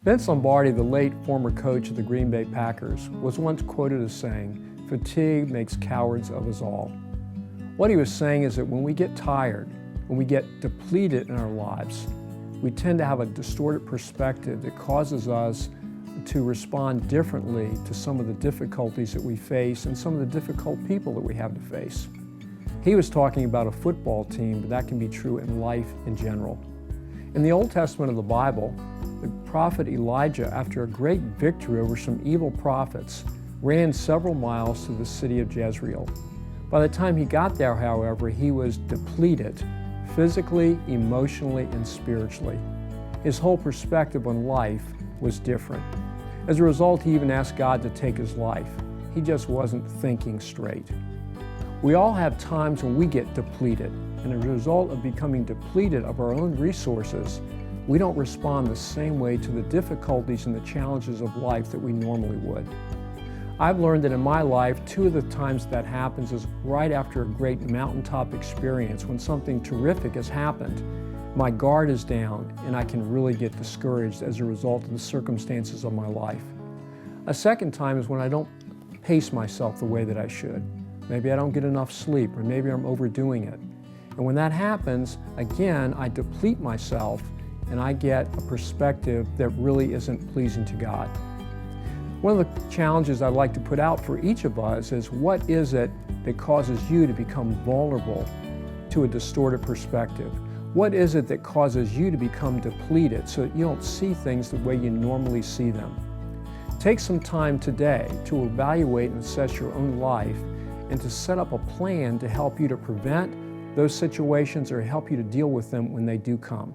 Vince Lombardi, the late former coach of the Green Bay Packers, was once quoted as saying, "Fatigue makes cowards of us all." What he was saying is that when we get tired, when we get depleted in our lives, we tend to have a distorted perspective that causes us to respond differently to some of the difficulties that we face and some of the difficult people that we have to face. He was talking about a football team, but that can be true in life in general. In the Old Testament of the Bible, the prophet Elijah, after a great victory over some evil prophets, ran several miles to the city of Jezreel. By the time he got there, however, he was depleted physically, emotionally, and spiritually. His whole perspective on life was different. As a result, he even asked God to take his life. He just wasn't thinking straight. We all have times when we get depleted, and as a result of becoming depleted of our own resources, we don't respond the same way to the difficulties and the challenges of life that we normally would. I've learned that in my life, two of the times that happens is right after a great mountaintop experience, when something terrific has happened. My guard is down and I can really get discouraged as a result of the circumstances of my life. A second time is when I don't pace myself the way that I should. Maybe I don't get enough sleep, or maybe I'm overdoing it. And when that happens, again, I deplete myself and I get a perspective that really isn't pleasing to God. One of the challenges I'd like to put out for each of us is, what is it that causes you to become vulnerable to a distorted perspective? What is it that causes you to become depleted so that you don't see things the way you normally see them? Take some time today to evaluate and assess your own life and to set up a plan to help you to prevent those situations or help you to deal with them when they do come.